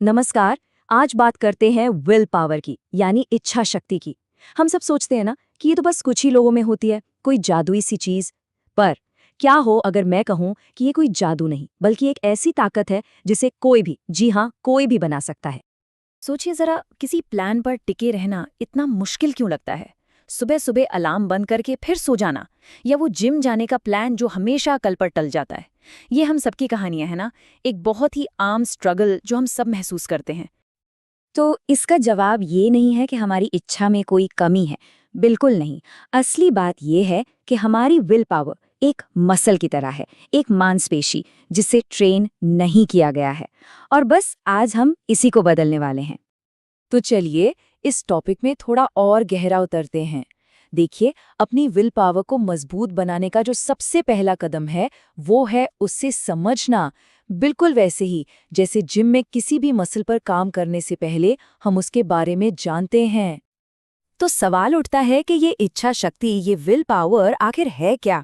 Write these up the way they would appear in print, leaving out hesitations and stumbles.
नमस्कार। आज बात करते हैं विल पावर की, यानी इच्छा शक्ति की। हम सब सोचते हैं ना कि ये तो बस कुछ ही लोगों में होती है, कोई जादुई सी चीज। पर क्या हो अगर मैं कहूं कि ये कोई जादू नहीं, बल्कि एक ऐसी ताकत है जिसे कोई भी, जी हाँ, कोई भी बना सकता है। सोचिए जरा, किसी प्लान पर टिके रहना इतना मुश्किल क्यों लगता है? सुबह सुबह अलार्म बंद करके फिर सो जाना, या वो जिम जाने का प्लान जो हमेशा कल पर टल जाता है। ये हम सबकी कहानियां हैं ना, एक बहुत ही आम स्ट्रगल जो हम सब महसूस करते हैं। तो इसका जवाब ये नहीं है कि हमारी इच्छा में कोई कमी है, बिल्कुल नहीं। असली बात ये है कि हमारी विल पावर एक मसल की तरह है, एक मांसपेशी जिसे ट्रेन नहीं किया गया है। और बस आज हम इसी को बदलने वाले हैं। तो चलिए इस टॉपिक में थोड़ा और गहरा उतरते हैं। देखिए, अपनी विल पावर को मजबूत बनाने का जो सबसे पहला कदम है, वो है उससे समझना। बिल्कुल वैसे ही जैसे जिम में किसी भी मसल पर काम करने से पहले हम उसके बारे में जानते हैं। तो सवाल उठता है कि ये इच्छा शक्ति, ये विल पावर आखिर है क्या?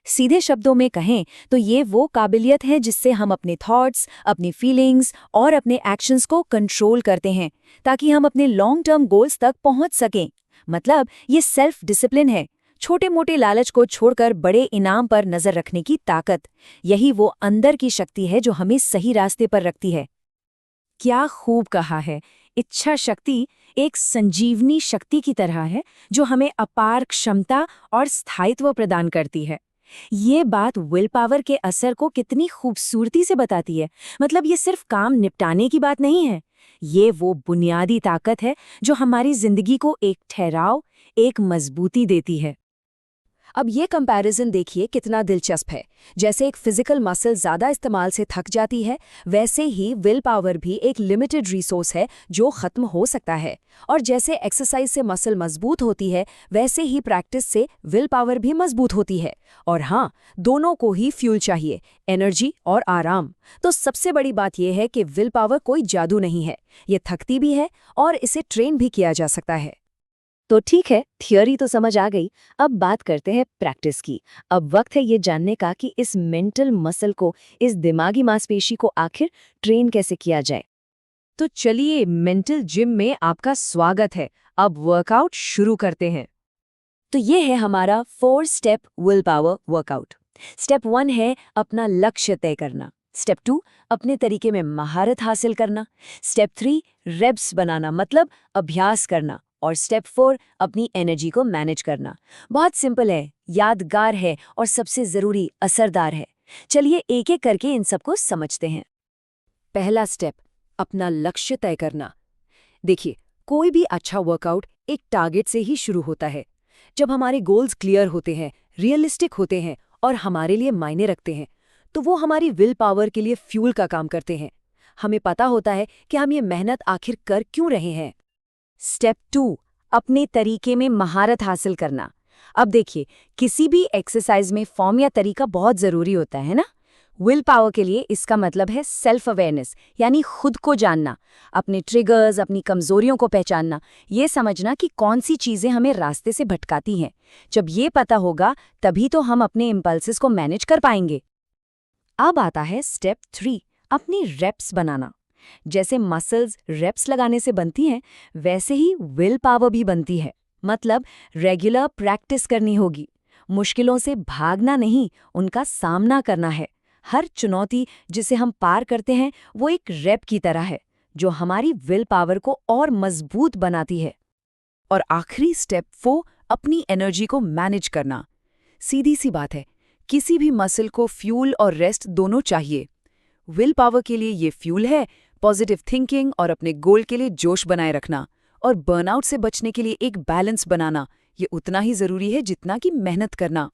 सीधे शब्दों में कहें तो ये वो काबिलियत है जिससे हम अपने थॉट्स, अपनी फीलिंग्स और अपने एक्शंस को कंट्रोल करते हैं, ताकि हम अपने लॉन्ग टर्म गोल्स तक पहुंच सकें। मतलब ये सेल्फ डिसिप्लिन है, छोटे मोटे लालच को छोड़कर बड़े इनाम पर नजर रखने की ताकत। यही वो अंदर की शक्ति है जो हमें सही रास्ते पर रखती है। क्या खूब कहा है। इच्छा शक्ति एक संजीवनी शक्ति की तरह है जो हमें अपार क्षमता और स्थायित्व प्रदान करती है। ये बात विल पावर के असर को कितनी खूबसूरती से बताती है। मतलब ये सिर्फ काम निपटाने की बात नहीं है, ये वो बुनियादी ताकत है जो हमारी जिंदगी को एक ठहराव, एक मजबूती देती है। अब ये कंपैरिजन देखिए कितना दिलचस्प है। जैसे एक फिजिकल मसल ज्यादा इस्तेमाल से थक जाती है, वैसे ही विल पावर भी एक लिमिटेड रिसोर्स है जो खत्म हो सकता है। और जैसे एक्सरसाइज से मसल मजबूत होती है, वैसे ही प्रैक्टिस से विल पावर भी मजबूत होती है। और हाँ, दोनों को ही फ्यूल चाहिए, एनर्जी और आराम। तो सबसे बड़ी बात यह है कि विल पावर कोई जादू नहीं है, ये थकती भी है और इसे ट्रेन भी किया जा सकता है। तो ठीक है, थियोरी तो समझ आ गई। अब बात करते हैं प्रैक्टिस की। अब वक्त है ये जानने का कि इस मेंटल मसल को, इस दिमागी मांसपेशी को आखिर ट्रेन कैसे किया जाए। तो चलिए, मेंटल जिम में आपका स्वागत है। अब वर्कआउट शुरू करते हैं। तो ये है हमारा 4 step will power workout. Step 1 है अपना लक्ष्य तय करना। स्टेप 2 अपने तरीके में महारत हासिल करना। स्टेप 3 रेप्स बनाना, मतलब अभ्यास करना। और स्टेप 4 अपनी एनर्जी को मैनेज करना। बहुत सिंपल है, यादगार है और सबसे जरूरी असरदार है। चलिए एक एक करके इन सबको समझते हैं। पहला स्टेप, अपना लक्ष्य तय करना। देखिए, कोई भी अच्छा वर्कआउट एक टारगेट से ही शुरू होता है। जब हमारे गोल्स क्लियर होते हैं, रियलिस्टिक होते हैं और हमारे लिए मायने रखते हैं, तो वो हमारी विल पावर के लिए फ्यूल का काम करते हैं। हमें पता होता है कि हम ये मेहनत आखिर कर क्यों रहे हैं। स्टेप 2 अपने तरीके में महारत हासिल करना। अब देखिए, किसी भी एक्सरसाइज में फॉर्म या तरीका बहुत जरूरी होता है ना। विल पावर के लिए इसका मतलब है सेल्फ अवेयरनेस, यानी खुद को जानना, अपने ट्रिगर्स, अपनी कमजोरियों को पहचानना, ये समझना कि कौन सी चीजें हमें रास्ते से भटकाती हैं। जब ये पता होगा, तभी तो हम अपने इम्पल्सेस को मैनेज कर पाएंगे। अब आता है स्टेप 3 अपनी रेप्स बनाना। जैसे मसल्स रेप्स लगाने से बनती हैं, वैसे ही विल पावर भी बनती है। मतलब रेगुलर प्रैक्टिस करनी होगी। मुश्किलों से भागना नहीं, उनका सामना करना है। हर चुनौती जिसे हम पार करते हैं, वो एक रेप की तरह है जो हमारी विल पावर को और मजबूत बनाती है। और आखिरी स्टेप 4 अपनी एनर्जी को मैनेज करना। सीधी सी बात है, किसी भी मसल को फ्यूल और रेस्ट दोनों चाहिए। विल पावर के लिए ये फ्यूल है, पॉजिटिव थिंकिंग और अपने गोल के लिए जोश बनाए रखना। और बर्नआउट से बचने के लिए एक बैलेंस बनाना, ये उतना ही जरूरी है जितना कि मेहनत करना।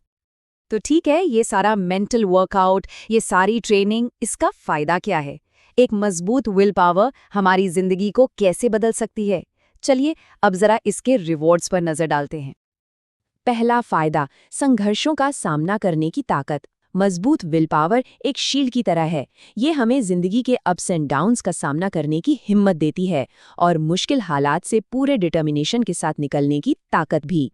तो ठीक है, ये सारा मेंटल वर्कआउट, ये सारी ट्रेनिंग, इसका फायदा क्या है? एक मजबूत विल पावर हमारी जिंदगी को कैसे बदल सकती है? चलिए अब जरा इसके रिवॉर्ड्स पर नजर डालते हैं। पहला फायदा, संघर्षों का सामना करने की ताकत। मजबूत विल पावर एक शील्ड की तरह है। ये हमें जिंदगी के अप्स एंड डाउन्स का सामना करने की हिम्मत देती है और मुश्किल हालात से पूरे डिटर्मिनेशन के साथ निकलने की ताकत भी।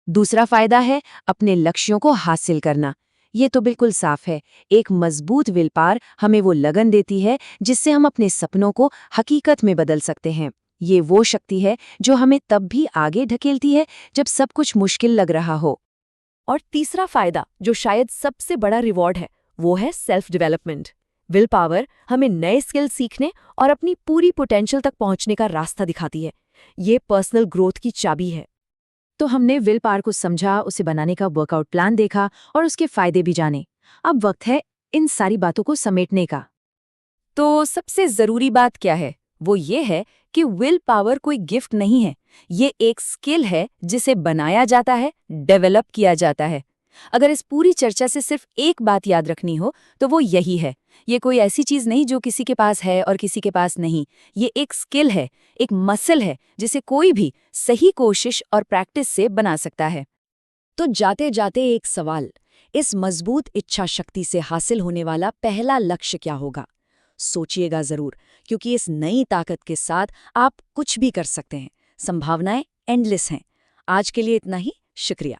दूसरा फायदा है अपने लक्ष्यों को हासिल करना। ये तो बिल्कुल साफ है। एक मजबूत विल पावर हमें वो लगन देती है जिससे हम अपने सपनों को हकीकत में बदल सकते हैं। ये वो शक्ति है जो हमें तब भी आगे ढकेलती है जब सब कुछ मुश्किल लग रहा हो। और तीसरा फायदा, जो शायद सबसे बड़ा रिवॉर्ड है, वो है सेल्फ डेवलपमेंट। विल पावर हमें नए स्किल सीखने और अपनी पूरी पोटेंशियल तक पहुंचने का रास्ता दिखाती है। ये पर्सनल ग्रोथ की चाबी है। तो हमने विल पावर को समझा, उसे बनाने का वर्कआउट प्लान देखा और उसके फायदे भी जाने। अब वक्त है इन सारी बातों को समेटने का। तो सबसे जरूरी बात क्या है? वो ये है कि विल पावर कोई गिफ्ट नहीं है। ये एक स्किल है जिसे बनाया जाता है, डेवलप किया जाता है। अगर इस पूरी चर्चा से सिर्फ एक बात याद रखनी हो तो वो यही है, ये कोई ऐसी चीज नहीं जो किसी के पास है और किसी के पास नहीं। ये एक स्किल है, एक मसल है जिसे कोई भी सही कोशिश और प्रैक्टिस से बना सकता है। तो जाते जाते एक सवाल, इस मजबूत इच्छा शक्ति से हासिल होने वाला पहला लक्ष्य क्या होगा? सोचिएगा जरूर, क्योंकि इस नई ताकत के साथ आप कुछ भी कर सकते हैं। संभावनाएं एंडलेस हैं। आज के लिए इतना ही, शुक्रिया।